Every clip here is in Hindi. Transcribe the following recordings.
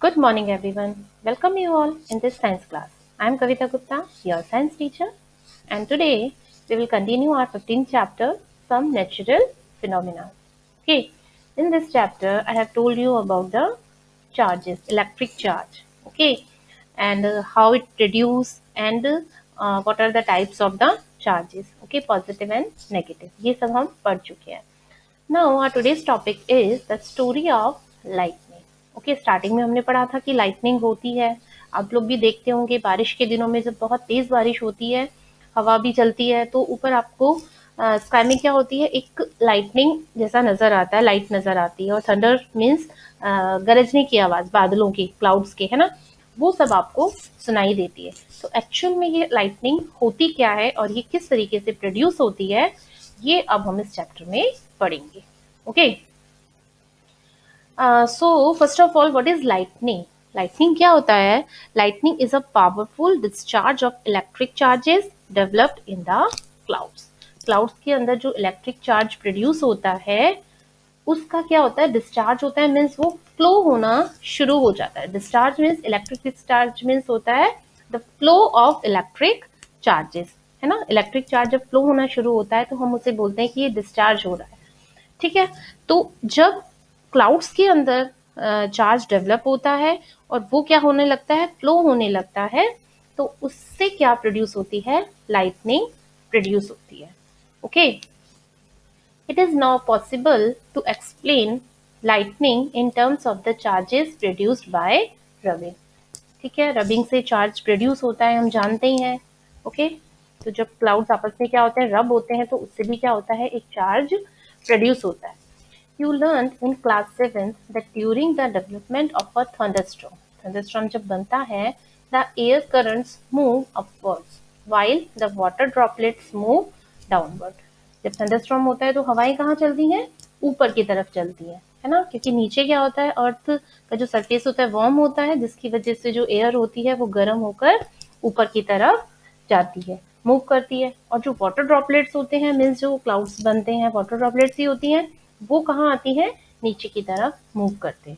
Good morning, everyone. Welcome you all in this science class. I am Kavita Gupta, your science teacher, and today we will continue our 15th chapter, Some Natural Phenomena. Okay, in this chapter, I have told you about the charges, electric charge, okay, and how it produce and what are the types of the charges, okay, positive and negative. ये सब हम पढ़ चुके हैं. Now our today's topic is the story of lightning. Okay starting में हमने पढ़ा था कि लाइटनिंग होती है. आप लोग भी देखते होंगे बारिश के दिनों में जब बहुत तेज बारिश होती है, हवा भी चलती है, तो ऊपर आपको स्काई में क्या होती है, एक लाइटनिंग जैसा नजर आता है, लाइट नजर आती है. और थंडर मीन्स गरजने की आवाज, बादलों की, क्लाउड्स के, है ना, वो सब आपको सुनाई देती है. तो एक्चुअल में ये लाइटनिंग होती क्या है और ये किस तरीके से प्रोड्यूस होती है, ये अब हम इस चैप्टर में पढ़ेंगे. Okay, so first of all what is lightning. Lightning क्या होता है? Lightning is a powerful discharge of electric charges developed in the clouds. Clouds के अंदर जो इलेक्ट्रिक चार्ज प्रोड्यूस होता है उसका क्या होता है, डिस्चार्ज होता है. मीन्स वो फ्लो होना शुरू हो जाता है. Discharge means, electric discharge means होता है the flow of electric charges, है ना. इलेक्ट्रिक चार्ज जब फ्लो होना शुरू होता है तो हम उसे बोलते हैं कि ये डिस्चार्ज हो रहा है. ठीक है, तो जब क्लाउड्स के अंदर चार्ज डेवलप होता है और वो क्या होने लगता है, फ्लो होने लगता है, तो उससे क्या प्रोड्यूस होती है, लाइटनिंग प्रोड्यूस होती है. Okay, it is now possible to explain lightning in terms of the charges produced by rubbing. ठीक है, रबिंग से चार्ज प्रोड्यूस होता है, हम जानते ही हैं. ओके, तो जब क्लाउड्स आपस में क्या होते हैं, रब होते हैं, तो उससे भी क्या होता है, एक चार्ज प्रोड्यूस होता है. You learned in class 7 that during the development of a thunderstorm, thunderstorm जब बनता है, the air currents move upwards while the water droplets move downward. जब thunderstorm होता है तो हवाएं कहाँ चलती हैं, ऊपर की तरफ चलती हैं, है ना, क्योंकि नीचे क्या होता है, अर्थ का जो सरफेस होता है वार्म होता है, जिसकी वजह से जो एयर होती है वो गर्म होकर ऊपर की तरफ जाती है, मूव करती है. और जो वाटर ड्रॉपलेट्स होते हैं, मीन्स जो क्लाउड्स बनते हैं, वाटर ड्रॉपलेट्स ही होती हैं, वो कहाँ आती है, नीचे की तरफ मूव करते हैं.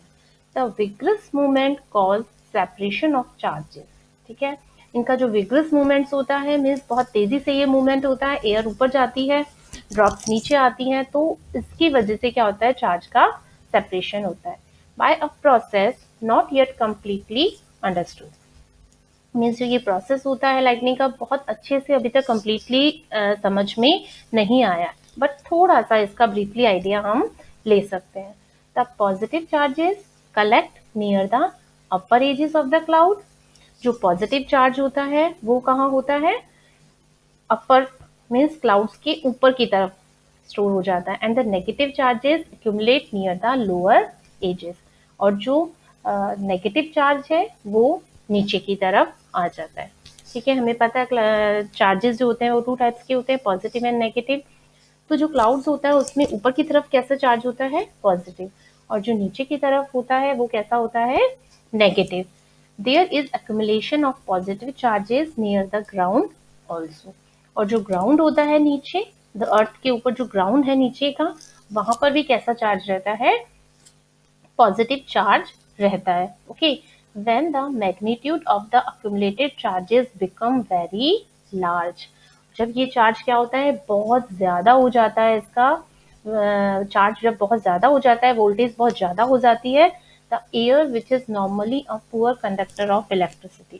The vigorous movement called separation of charges. ठीक है, इनका जो विग्रस मूवमेंट्स होता है, मीन्स बहुत तेजी से ये मूवमेंट होता है, एयर ऊपर जाती है, ड्रॉप्स नीचे आती हैं, तो इसकी वजह से क्या होता है, चार्ज का सेपरेशन होता है. By a process not yet completely understood. Means जो ये प्रोसेस होता है लाइटनिंग का, बहुत अच्छे से अभी तक कंप्लीटली समझ में नहीं आया, बट थोड़ा सा इसका ब्रीफली आइडिया हम ले सकते हैं. The positive charges collect near the upper edges of the cloud. जो पॉजिटिव चार्ज होता है वो कहाँ होता है, अपर मीन्स क्लाउड्स के ऊपर की तरफ स्टोर हो जाता है. And the negative charges accumulate near the lower edges. और जो नेगेटिव चार्ज है वो नीचे की तरफ आ जाता है. ठीक है, हमें पता है चार्जेस जो होते हैं वो टू टाइप्स के होते हैं, पॉजिटिव एंड नेगेटिव. तो जो क्लाउड्स होता है उसमें ऊपर की तरफ कैसा चार्ज होता है, पॉजिटिव, और जो नीचे की तरफ होता है वो कैसा होता है, negative. There is accumulation of positive charges near the ground also. और जो ग्राउंड होता है नीचे, द अर्थ के ऊपर जो ग्राउंड है नीचे का, वहां पर भी कैसा चार्ज रहता है, पॉजिटिव चार्ज रहता है. Okay, when the magnitude of the accumulated charges become very large. जब ये चार्ज क्या होता है, बहुत ज्यादा हो जाता है, इसका चार्ज जब बहुत ज्यादा हो जाता है, वोल्टेज बहुत ज्यादा हो जाती है, the air which is normally a poor conductor of electricity.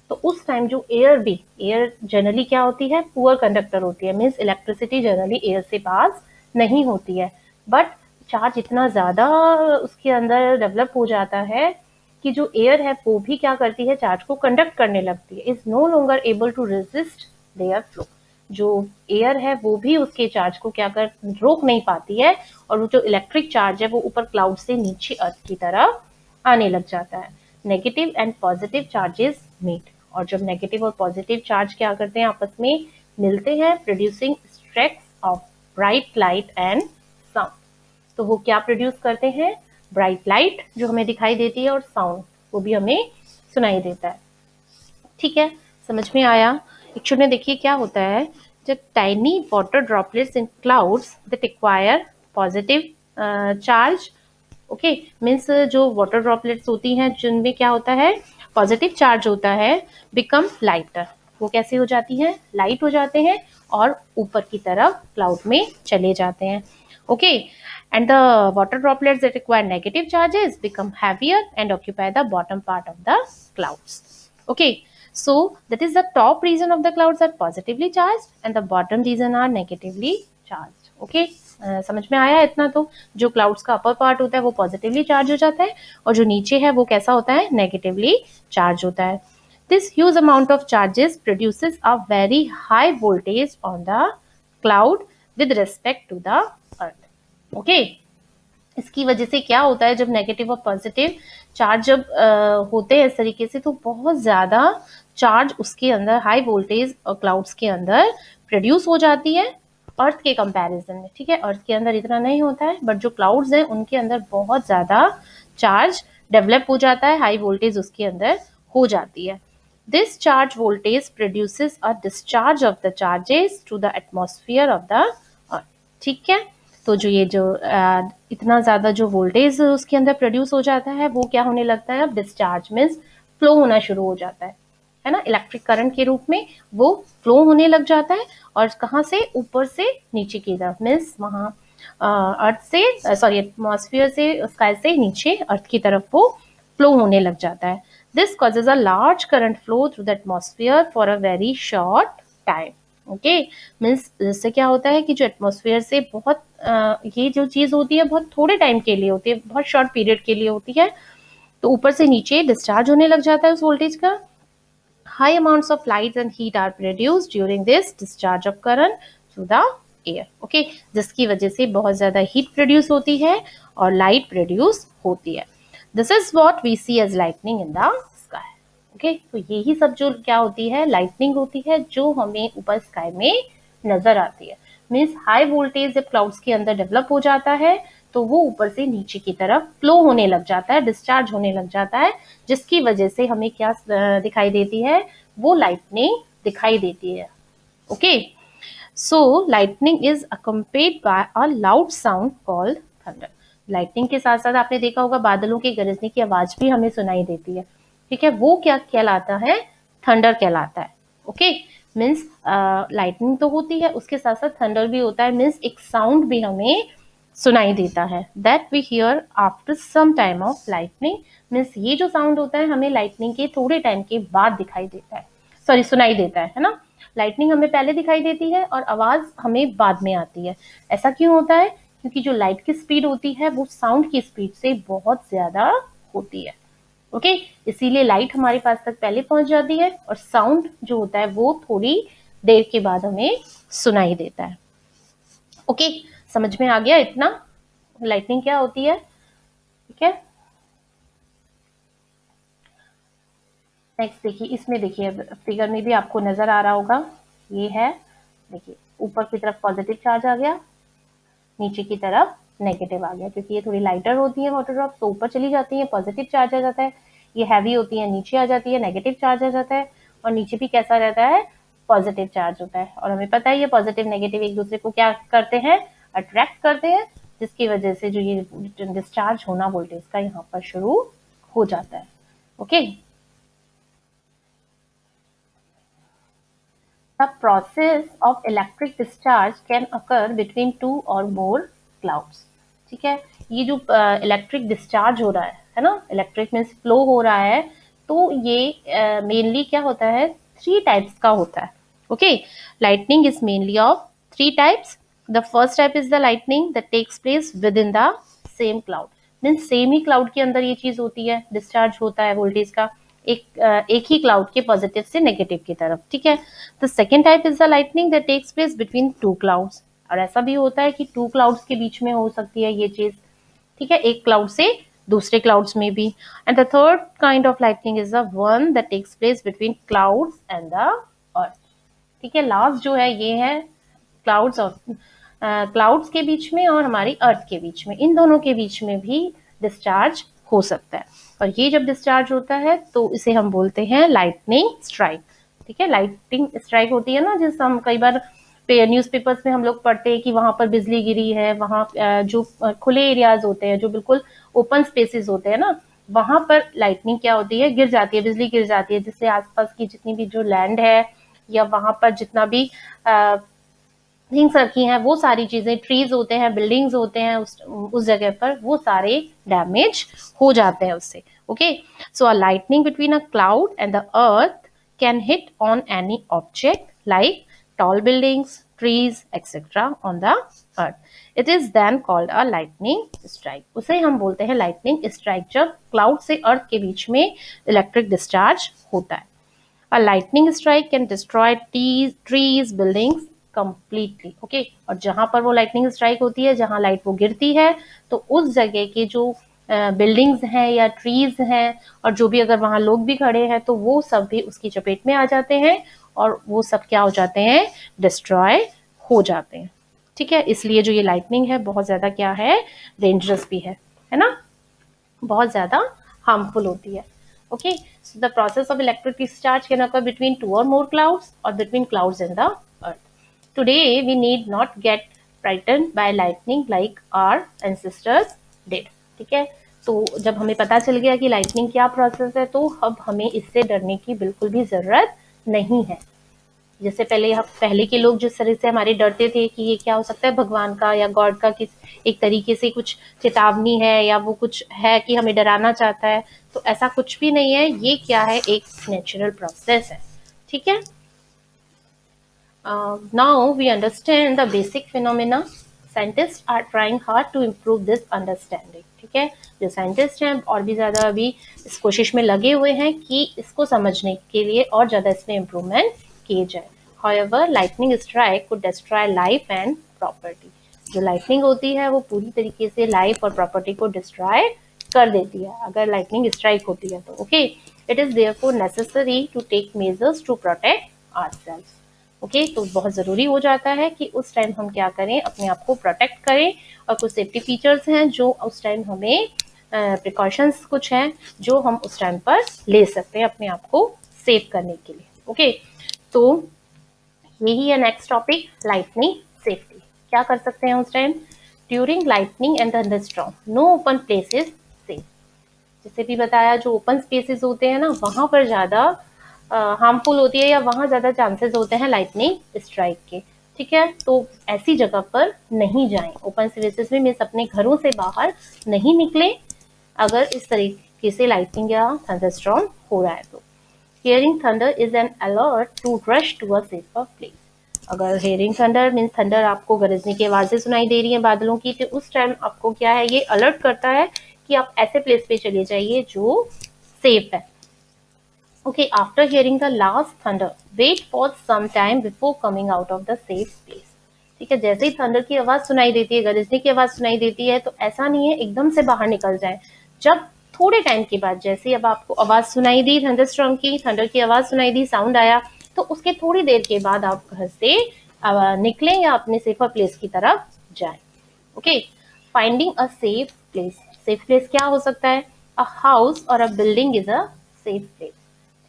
तो उस टाइम जो एयर भी, एयर जनरली क्या होती है, पुअर कंडक्टर होती है, मीन्स इलेक्ट्रिसिटी जनरली एयर से पास नहीं होती है, बट चार्ज इतना ज्यादा उसके अंदर डेवलप हो जाता है कि जो एयर है वो भी क्या करती है, चार्ज को कंडक्ट करने लगती है, is no longer able to resist their flow. जो एयर है वो भी उसके चार्ज को क्या कर, रोक नहीं पाती है, और वो जो इलेक्ट्रिक चार्ज है वो ऊपर क्लाउड से नीचे अर्थ की तरफ आने लग जाता है. Negative and positive charges meet. और जब नेगेटिव और पॉजिटिव चार्ज क्या करते हैं, आपस में मिलते हैं, producing streaks of bright light and sound. तो वो क्या प्रोड्यूस करते हैं, ब्राइट लाइट जो हमें दिखाई देती है, और साउंड वो भी हमें सुनाई देता है. ठीक है, समझ में आया. एक्चुअली में देखिए क्या होता है, जब tiny water droplets in clouds that acquire positive charge okay, means जो वाटर ड्रॉपलेट्स होती हैं जिनमें क्या होता है, पॉजिटिव चार्ज होता है, बिकम लाइटर, वो कैसे हो जाती हैं, लाइट हो जाते हैं और ऊपर की तरफ क्लाउड में चले जाते हैं। Okay, and the water droplets that require negative charges become heavier and occupy the bottom part of the clouds. Okay, so that is the top region of the clouds are positively charged and the bottom region are negatively charged. Okay, समझ में आया इतना? तो जो क्लाउड्स का अपर पार्ट होता है वो पॉजिटिवली चार्ज हो जाता है और जो नीचे है वो कैसा होता है, नेगेटिवली चार्ज होता है। This huge amount of charges produces a very high voltage on the cloud with respect to the earth. Okay, इसकी वजह से क्या होता है, जब नेगेटिव और पॉजिटिव चार्ज जब होते हैं इस तरीके से, तो बहुत ज़्यादा चार्ज उसके अंदर, हाई वोल्टेज और क्लाउड्स के अंदर प्रोड्यूस हो जाती है अर्थ के कंपैरिजन में। ठीक है, अर्थ के अंदर इतना नहीं होता है, बट जो क्लाउड्स हैं उनके अंदर बहुत ज़्यादा चार्ज डेवलप हो जाता है, हाई वोल्टेज उसके अंदर हो जाती है। This charge voltage produces a discharge of the charges to the atmosphere of the earth. ठीक है, तो जो ये जो इतना ज़्यादा जो वोल्टेज उसके अंदर प्रोड्यूस हो जाता है वो क्या होने लगता है, अब डिस्चार्ज मीन्स फ्लो होना शुरू हो जाता है ना, इलेक्ट्रिक करंट के रूप में वो फ्लो होने लग जाता है। और कहाँ से, ऊपर से नीचे की तरफ, मीन्स वहाँ अर्थ से, सॉरी एटमॉस्फेयर से, स्काई से नीचे अर्थ की तरफ वो फ्लो होने लग जाता है। This causes a large current flow through the atmosphere for a very short time. Okay, means इससे क्या होता है कि जो एटमॉस्फेयर से बहुत ये जो चीज़ होती है बहुत थोड़े टाइम के लिए होती है, बहुत शॉर्ट पीरियड के लिए होती है, तो ऊपर से नीचे डिस्चार्ज होने लग जाता है उस वोल्टेज का। High amounts of light and heat are produced during this discharge of current through the air. Okay, जिसकी वजह से बहुत ज़्यादा हीट प्रोड्यूस होती है और लाइट प्रोड्यूस होती है। This is what we see as lightning in the sky. Okay, तो यही सब जो क्या होती है, लाइटनिंग होती है, जो हमें ऊपर स्काई में नजर आती है। मीन्स हाई वोल्टेज जब क्लाउड्स के अंदर डेवलप हो जाता है तो वो ऊपर से नीचे की तरफ फ्लो होने लग जाता है, डिस्चार्ज होने लग जाता है, जिसकी वजह से हमें क्या दिखाई देती है, वो लाइटनिंग दिखाई देती है। Okay, so lightning is accompanied by a loud sound called thunder. Lightning के साथ साथ आपने देखा होगा बादलों के गरजने की आवाज भी हमें सुनाई देती है। ठीक है, वो क्या कहलाता है, थंडर कहलाता है। ओके, मीन्स लाइटनिंग तो होती है, उसके साथ साथ थंडर भी होता है, मीन्स एक साउंड भी हमें सुनाई देता है, that we hear after some time of lightning. Means ये जो साउंड होता है हमें लाइटनिंग के थोड़े टाइम के बाद दिखाई देता है, सॉरी सुनाई देता है ना। लाइटनिंग हमें पहले दिखाई देती है और आवाज हमें बाद में आती है। ऐसा क्यों होता है, क्योंकि जो लाइट की स्पीड होती है वो साउंड की स्पीड से बहुत ज्यादा होती है। ओके, इसीलिए लाइट हमारे पास तक पहले पहुंच जाती है और साउंड जो होता है वो थोड़ी देर के बाद हमें सुनाई देता है। ओके, समझ में आ गया इतना, लाइटनिंग क्या होती है? ठीक है, नेक्स्ट देखिए, इसमें देखिए फिगर में भी आपको नजर आ रहा होगा, ये है, देखिए ऊपर की तरफ पॉजिटिव चार्ज आ गया, नीचे की तरफ नेगेटिव आ गया, क्योंकि ये थोड़ी लाइटर होती है वाटर ड्रॉप, तो ऊपर चली जाती है, पॉजिटिव चार्ज आ जाता है। ये हैवी होती है, नीचे आ जाती है, नेगेटिव चार्ज आ जाता है। और नीचे भी कैसा रहता है, पॉजिटिव चार्ज होता है। और हमें पता है ये पॉजिटिव नेगेटिव एक दूसरे को क्या करते हैं, अट्रैक्ट करते हैं, जिसकी वजह से जो ये डिस्चार्ज होना वोल्टेज का यहाँ पर शुरू हो जाता है। Okay, The process of electric discharge can occur between two or more clouds. ठीक है, ये जो इलेक्ट्रिक डिस्चार्ज हो रहा है ना, इलेक्ट्रिक मीन्स फ्लो हो रहा है, तो ये मेनली क्या होता है, 3 टाइप्स का होता है। Okay, lightning is mainly of 3 types. The first type is the lightning that takes place within the same cloud. Means same ही क्लाउड के अंदर ये चीज होती है, डिस्चार्ज होता है वोल्टेज का, एक ही क्लाउड के पॉजिटिव से नेगेटिव की तरफ। ठीक है, the second type is the lightning that takes place between 2 clouds. और ऐसा भी होता है कि 2 क्लाउड्स के बीच में हो सकती है ये चीज। ठीक है, एक क्लाउड से दूसरे क्लाउड्स में भी। And the third kind of lightning is the one that takes place between clouds and the earth. ठीक है, लास्ट जो है ये है क्लाउड्स और क्लाउड्स के बीच में और हमारी अर्थ के बीच में, इन दोनों के बीच में भी डिस्चार्ज हो सकता है। और ये जब डिस्चार्ज होता है तो इसे हम बोलते हैं लाइटनिंग स्ट्राइक। ठीक है, लाइटनिंग स्ट्राइक होती है ना, जिस हम कई बार न्यूज़पेपर्स में हम लोग पढ़ते हैं कि वहां पर बिजली गिरी है, वहां जो खुले एरियाज होते हैं, जो बिल्कुल ओपन स्पेसेस होते हैं ना, वहां पर लाइटनिंग क्या होती है, गिर जाती है, बिजली गिर जाती है, जिससे आसपास की जितनी भी जो लैंड है या वहां पर जितना भी थिंग्स रखी हैं, वो सारी चीजें, ट्रीज होते हैं, बिल्डिंग्स होते हैं, उस जगह पर वो सारे डैमेज हो जाते हैं उससे। Okay, so a lightning between a cloud and the earth can hit on any object like tall buildings, trees, etc. on the earth. It is then called a lightning strike. उसे हम बोलते हैं lightning strike जब क्लाउड से अर्थ के बीच में इलेक्ट्रिक डिस्चार्ज होता है। A lightning strike can destroy trees, buildings completely. Okay, और जहां पर वो lightning strike होती है, जहां लाइट वो गिरती है, तो उस जगह के जो बिल्डिंग्स हैं या ट्रीज हैं, और जो भी अगर वहां लोग भी खड़े हैं, तो वो सब भी उसकी चपेट में आ जाते हैं और वो सब क्या हो जाते हैं, डिस्ट्रॉय हो जाते हैं। ठीक है, इसलिए जो ये लाइटनिंग है बहुत ज्यादा क्या है, डेंजरस भी है ना, बहुत ज्यादा हार्मफुल होती है। Okay, so the process of electric discharge can occur between two or more clouds or between clouds and the earth. Today, we need not get frightened by lightning like our ancestors did. ठीक है, तो जब हमें पता चल गया कि लाइटनिंग क्या प्रोसेस है, तो अब हमें इससे डरने की बिल्कुल भी जरूरत नहीं है। जैसे पहले के लोग जिस तरह से हमारे डरते थे कि ये क्या हो सकता है, भगवान का या गॉड का किस एक तरीके से कुछ चेतावनी है, या वो कुछ है कि हमें डराना चाहता है, तो ऐसा कुछ भी नहीं है। ये क्या है, एक नेचुरल प्रोसेस है। ठीक है, now we understand the basic phenomena. Scientists are trying hard to improve this understanding. ठीक है, जो साइंटिस्ट हैं और भी ज्यादा अभी इस कोशिश में लगे हुए हैं कि इसको समझने के लिए और ज्यादा इसमें इम्प्रूवमेंट किए जाए। However, lightning strike could destroy life and property. जो लाइटनिंग होती है वो पूरी तरीके से लाइफ और प्रॉपर्टी को डिस्ट्रॉय कर देती है अगर लाइटनिंग स्ट्राइक होती है तो। Okay, it is therefore necessary to take measures to protect ourselves. Okay, तो बहुत जरूरी हो जाता है कि उस टाइम हम क्या करें, अपने आप को प्रोटेक्ट करें, और कुछ सेफ्टी फीचर्स हैं जो उस टाइम हमें प्रिकॉशंस कुछ हैं जो हम उस टाइम पर ले सकते हैं अपने आप को सेव करने के लिए। ओके, तो यही है नेक्स्ट टॉपिक, लाइटनिंग सेफ्टी। क्या कर सकते हैं उस time, during lightning and thunderstorm no open places safe. जैसे भी बताया, जो ओपन स्पेसेस होते हैं ना, वहां पर ज्यादा हार्मफुल होती है, या वहां ज्यादा चांसेस होते हैं लाइटनिंग स्ट्राइक के। ठीक है, तो ऐसी जगह पर नहीं जाएं, ओपन स्पेसेस में मीन्स अपने घरों से बाहर नहीं निकले अगर इस तरीके से लाइटनिंग या थंडरस्टॉर्म हो रहा है तो। Hearing thunder is an alert to rush to a safer place. अगर hearing thunder मीन्स थंडर आपको गरजने की आवाजें सुनाई दे रही हैं बादलों की, तो उस टाइम आपको क्या है, ये अलर्ट करता है कि आप ऐसे प्लेस पे चले जाइए जो सेफ है। Okay, after hearing the last thunder wait for some time before coming out of the safe place. ठीक है, जैसे ही थंडर की आवाज सुनाई देती है, गरजने की आवाज सुनाई देती है, तो ऐसा नहीं है एकदम से बाहर निकल जाए। जब थोड़े टाइम के बाद, जैसे अब आपको आवाज सुनाई दी थंडरस्टॉर्म की, थंडर की आवाज सुनाई दी, साउंड आया, तो उसके थोड़ी देर के बाद आप घर से निकलें या अपने सेफर प्लेस की तरफ जाएं। Okay, finding a safe place. Safe place क्या हो सकता है, अ हाउस और a building is a safe place.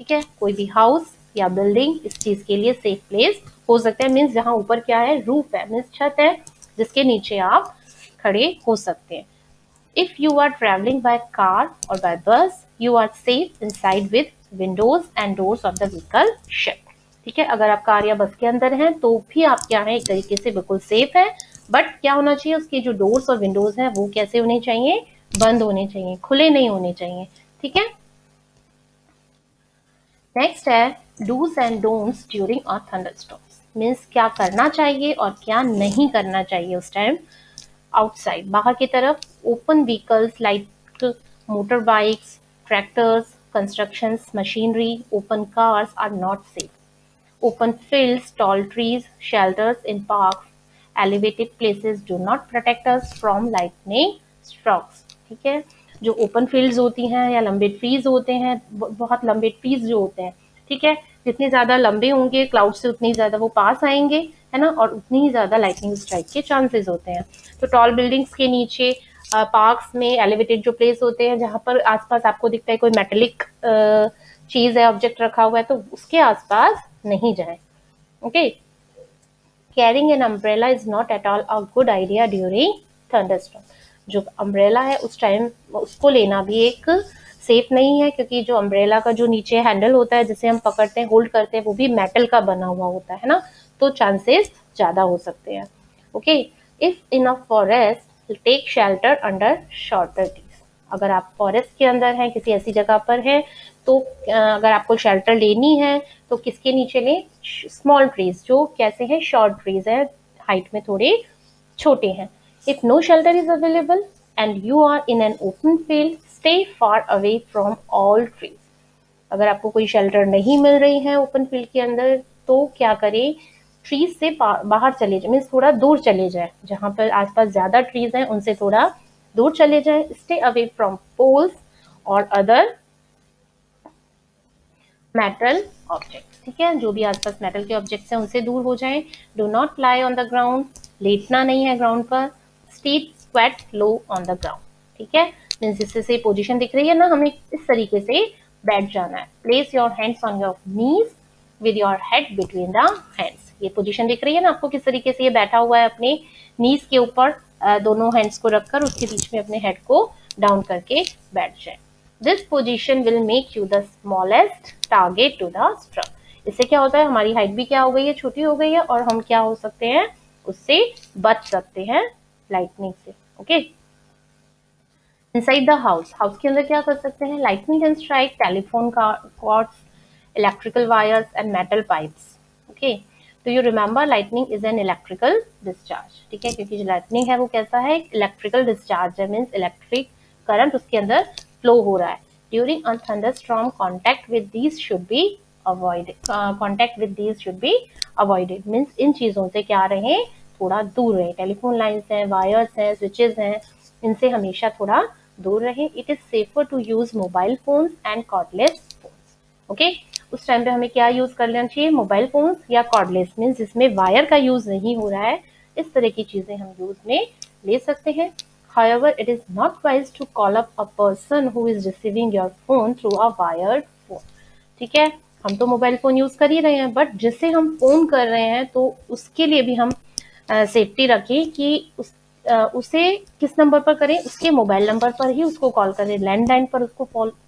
ठीक है, कोई भी हाउस या बिल्डिंग इस चीज के लिए सेफ प्लेस हो सकता है। मीन्स जहां ऊपर क्या है, रूफ है, मीन्स छत है, जिसके नीचे आप खड़े हो सकते हैं। If you are traveling by car or by bus, you are safe inside with windows and doors of the vehicle shut. ठीक है, अगर आप कार या बस के अंदर हैं तो भी आप क्या है, एक तरीके से बिल्कुल सेफ है। बट क्या होना चाहिए, उसके जो डोर्स और विंडोज हैं वो कैसे होने चाहिए, बंद होने चाहिए, खुले नहीं होने चाहिए। ठीक है, नेक्स्ट है dos and don'ts during a thunderstorms. Means क्या करना चाहिए और क्या नहीं करना चाहिए उस टाइम आउटसाइड, बाहर की तरफ। Open vehicles like motor bikes, tractors, constructions machinery, open cars are not safe. Open fields, tall trees, shelters in parks, elevated places do not protect us from lightning strokes. ठीक है, जो ओपन फील्ड्स होती हैं या लंबे ट्रीज होते हैं, बहुत लंबे ट्रीज जो होते हैं, ठीक है, जितने ज्यादा लंबे होंगे क्लाउड से उतनी ज्यादा वो पास आएंगे, है ना, और उतनी ही ज्यादा लाइटनिंग स्ट्राइक के चांसेस होते हैं। तो टॉल बिल्डिंग्स के नीचे, पार्क्स में, एलिवेटेड जो प्लेस होते हैं जहां पर आसपास आपको दिखता है कोई मेटेलिक चीज है, ऑब्जेक्ट रखा हुआ है, तो उसके आसपास नहीं जाएं। Okay, carrying an umbrella is not at all a good idea during thunderstorm. जो अम्ब्रेला है उस टाइम उसको लेना भी एक सेफ नहीं है, क्योंकि जो अम्ब्रेला का जो नीचे हैंडल होता है जिसे हम पकड़ते हैं, होल्ड करते हैं, वो भी मेटल का बना हुआ होता है ना, तो चांसेस ज्यादा हो सकते हैं। Okay, if in a forest take shelter under shorter trees. अगर आप फॉरेस्ट के अंदर हैं, किसी ऐसी जगह पर हैं, तो अगर आपको शेल्टर लेनी है तो किसके नीचे लें? स्मॉल ट्रीज, जो कैसे हैं? शॉर्ट ट्रीज है, हाइट में थोड़े छोटे हैं। If no shelter is available and you are in an open field, stay far away from all trees. अगर आपको कोई शेल्टर नहीं मिल रही है ओपन फील्ड के अंदर, तो क्या करें? ट्रीज से बाहर चले जाए, मीन्स थोड़ा दूर चले जाए, जहां पर आसपास ज्यादा ट्रीज हैं उनसे थोड़ा दूर चले जाए। स्टे अवे फ्रॉम पोल्स और अदर मेटल ऑब्जेक्ट। ठीक है, जो भी आसपास मेटल के ऑब्जेक्ट्स हैं उनसे दूर हो जाएं। Do not lie on the ground, लेटना नहीं है ग्राउंड पर। Sit squat low on the ground. ठीक है, मीन्स जिससे पोजीशन दिख रही है ना, हमें इस तरीके से बैठ जाना है। Place your hands on your knees with your head between the hands. ये पोजीशन दिख रही है ना आपको, किस तरीके से ये बैठा हुआ है, अपने नीज के ऊपर दोनों हैंड्स को रखकर उसके बीच में अपने हेड को डाउन करके बैठ जाए। This position will make you the smallest target to the struck. इससे क्या होता है? हमारी हाइट भी क्या हो गई है? छोटी हो गई है, और हम क्या हो सकते हैं? उससे बच सकते हैं, लाइटनिंग से। Okay, inside the house, house के अंदर क्या कर सकते हैं? Lightning can strike telephone cords, electrical wires and metal pipes. Okay, तो you remember lightning is an electrical discharge. ठीक है, क्योंकि जो लाइटनिंग है वो कैसा है? इलेक्ट्रिकल डिस्चार्ज है, मीन्स इलेक्ट्रिक करंट उसके अंदर फ्लो हो रहा है। During a thunderstorm contact with these should be avoided. Contact with these should be avoided, means इन चीजों से क्या रहे? थोड़ा दूर रहे। टेलीफोन लाइन्स हैं, वायर्स हैं, स्विचेस हैं, इनसे हमेशा थोड़ा दूर रहे। It is safer to use mobile phones and cordless phones. Okay, उस टाइम पे हमें क्या यूज कर लेना चाहिए? मोबाइल फोन्स या कॉर्डलेस, मीन्स जिसमें वायर का यूज नहीं हो रहा है, इस तरह की चीजें हम यूज में ले सकते हैं। However, it is not wise to call up a person who is receiving your phone through a wired phone. ठीक है, हम तो मोबाइल फोन यूज कर ही रहे हैं, बट जिससे हम फोन कर रहे हैं तो उसके लिए भी हम सेफ्टी रखें कि उसे किस नंबर पर करें? उसके मोबाइल नंबर पर ही उसको कॉल करें। लैंडलाइन पर उसको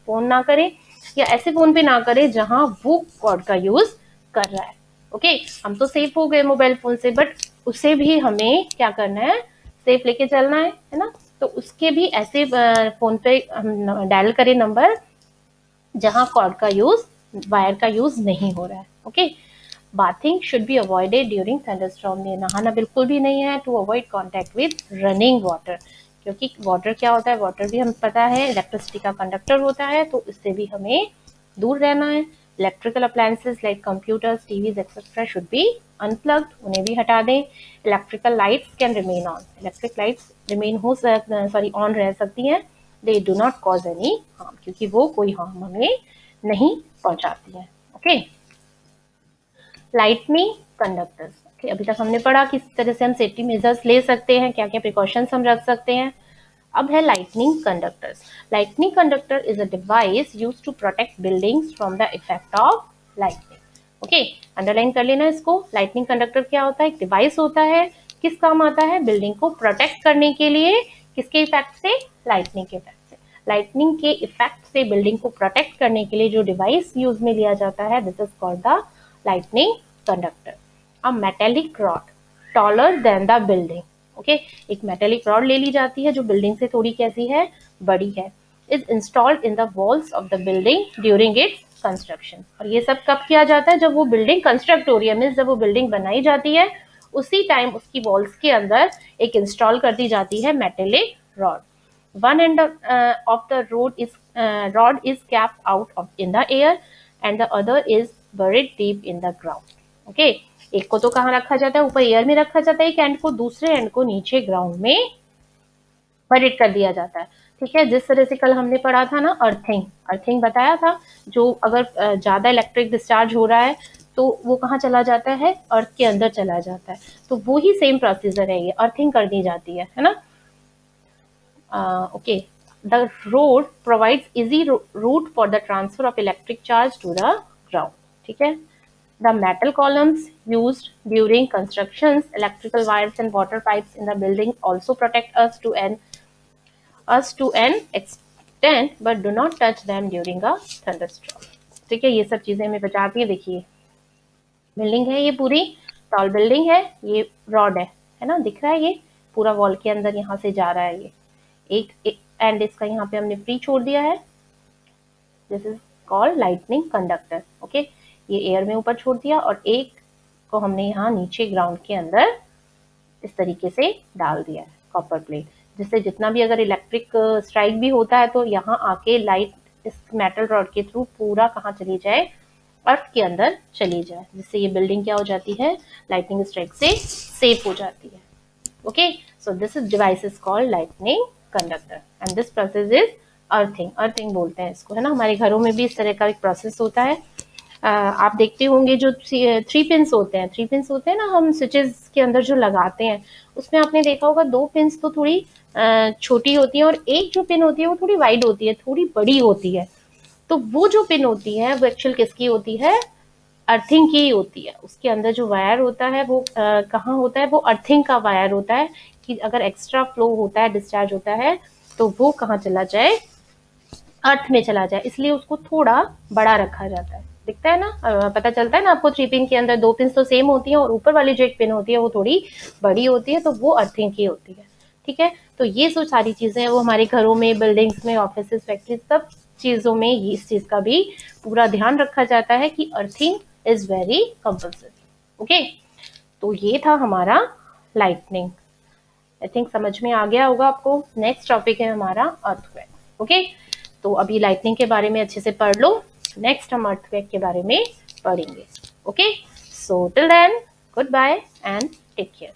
फोन ना करें, या ऐसे फोन पे ना करें जहां वो कॉड का यूज कर रहा है। ओके, हम तो सेफ हो गए मोबाइल फोन से, बट उसे भी हमें क्या करना है? सेफ लेके चलना है ना। तो उसके भी ऐसे फोन पे हम डायल करें नंबर जहां कॉर्ड का यूज, वायर का यूज नहीं हो रहा है। Okay, bathing should be avoided during thunderstorm. में नहाना बिल्कुल भी नहीं है। To avoid contact with running water, क्योंकि वाटर क्या होता है? वाटर भी हमें पता है इलेक्ट्रिसिटी का कंडक्टर होता है, तो इससे भी हमें दूर रहना है। Electrical appliances like computers, TVs etcetera should be unplugged, उन्हें भी हटा दें। Electrical lights can remain on, electric lights remain हो ऑन रह सकती हैं। They do not cause any harm, क्योंकि वो कोई हार्म हमें नहीं पहुंचाती है। Okay, lightning conductors. ओके, अभी तक हमने पढ़ा किस तरह से हम सेफ्टी मेजर्स ले सकते हैं, क्या क्या प्रिकॉशंस हम रख सकते हैं। अब है lightning conductors. Lightning conductor is a device used to protect buildings from the effect of lightning. Okay, underline कर लेना इसको। लाइटनिंग कंडक्टर क्या होता है? एक डिवाइस होता है। किस काम आता है? बिल्डिंग को प्रोटेक्ट करने के लिए। किसके इफेक्ट से? लाइटनिंग के इफेक्ट से। लाइटनिंग के इफेक्ट से बिल्डिंग को प्रोटेक्ट करने के लिए जो डिवाइस यूज में लिया जाता है, this is called the lightning conductor. A metallic rod taller than the building. Okay, एक मेटेलिक रॉड ले ली जाती है जो बिल्डिंग से थोड़ी कैसी है? बड़ी है। Is installed in the walls of the building during its construction. और ये सब कब किया जाता है? जब वो बिल्डिंग कंस्ट्रक्ट हो रही है, मीन्स जब वो बिल्डिंग बनाई जाती है उसी टाइम उसकी वॉल्स के अंदर एक इंस्टॉल कर दी जाती है metallic rod. One end of the rod is kept out in the air and the other is buried deep in the ground. Okay, एक को तो कहाँ रखा जाता है? ऊपर एयर में रखा जाता है एक एंड को, दूसरे एंड को नीचे ग्राउंड में बरिड कर दिया जाता है। ठीक है, जिस तरह से कल हमने पढ़ा था ना, अर्थिंग, अर्थिंग बताया था। जो अगर ज्यादा इलेक्ट्रिक डिस्चार्ज हो रहा है तो वो कहाँ चला जाता है? अर्थ के अंदर चला जाता है। तो वो ही सेम प्रोसीजर है, ये अर्थिंग कर दी जाती है ना। Okay, the road provides easy route for the transfer of electric charge to the ground. ठीक है, The metal columns used during constructions, electrical wires and water pipes in the building also protect us to an extent, but do not touch them during a thunderstorm. ठीक है, ये सब चीजें हमें बचाती है. देखिए बिल्डिंग है, ये पूरी टॉल बिल्डिंग है, ये रॉड है ना, दिख रहा है, ये पूरा वॉल के अंदर यहाँ से जा रहा है. ये एक एंड इसका यहाँ पे हमने फ्री छोड़ दिया है. This is called lightning conductor. Okay, ये एयर में ऊपर छोड़ दिया और एक को हमने यहाँ नीचे ग्राउंड के अंदर इस तरीके से डाल दिया है, कॉपर प्लेट, जिससे जितना भी अगर इलेक्ट्रिक स्ट्राइक भी होता है तो यहाँ आके लाइट इस मेटल रॉड के थ्रू पूरा कहाँ चली जाए, अर्थ के अंदर चली जाए, जिससे ये बिल्डिंग क्या हो जाती है, लाइटनिंग स्ट्राइक से सेफ हो जाती है. Okay, so this is device is called lightning conductor and this process is earthing. Earthing बोलते हैं इसको, है ना. हमारे घरों में भी इस तरह का एक प्रोसेस होता है. आप देखते होंगे जो थ्री पिन्स होते हैं ना, हम स्विचेस के अंदर जो लगाते हैं, उसमें आपने देखा होगा 2 पिन्स तो थोड़ी छोटी होती है और एक जो पिन होती है वो थोड़ी वाइड होती है, थोड़ी बड़ी होती है. तो वो जो पिन होती है वो एक्चुअल किसकी होती है, अर्थिंग की होती है. उसके अंदर जो वायर होता है वो कहाँ होता है, वो अर्थिंग का वायर होता है, कि अगर एक्स्ट्रा फ्लो होता है, डिस्चार्ज होता है, तो वो कहाँ चला जाए, अर्थ में चला जाए. इसलिए उसको थोड़ा बड़ा रखा जाता है. दिखता है ना, पता चलता है ना आपको. 3 पिन के अंदर 2 पिन तो सेम होती है और ऊपर वाली जो एक पिन होती है वो थोड़ी बड़ी होती है, तो वो अर्थिंग की होती है. ठीक है, तो ये जो सारी चीजें हैं वो हमारे घरों में, बिल्डिंग्स में, ऑफिस, फैक्ट्री, सब चीजों में इस चीज का भी पूरा ध्यान रखा जाता है कि earthing is very compulsory. Okay, तो ये था हमारा लाइटनिंग. आई थिंक समझ में आ गया होगा आपको. नेक्स्ट टॉपिक है हमारा अर्थक्वेक. ओके, तो अभी लाइटनिंग के बारे में अच्छे से पढ़ लो. नेक्स्ट हम अर्थक्वेक के बारे में पढ़ेंगे. Okay, so till then good bye and take care.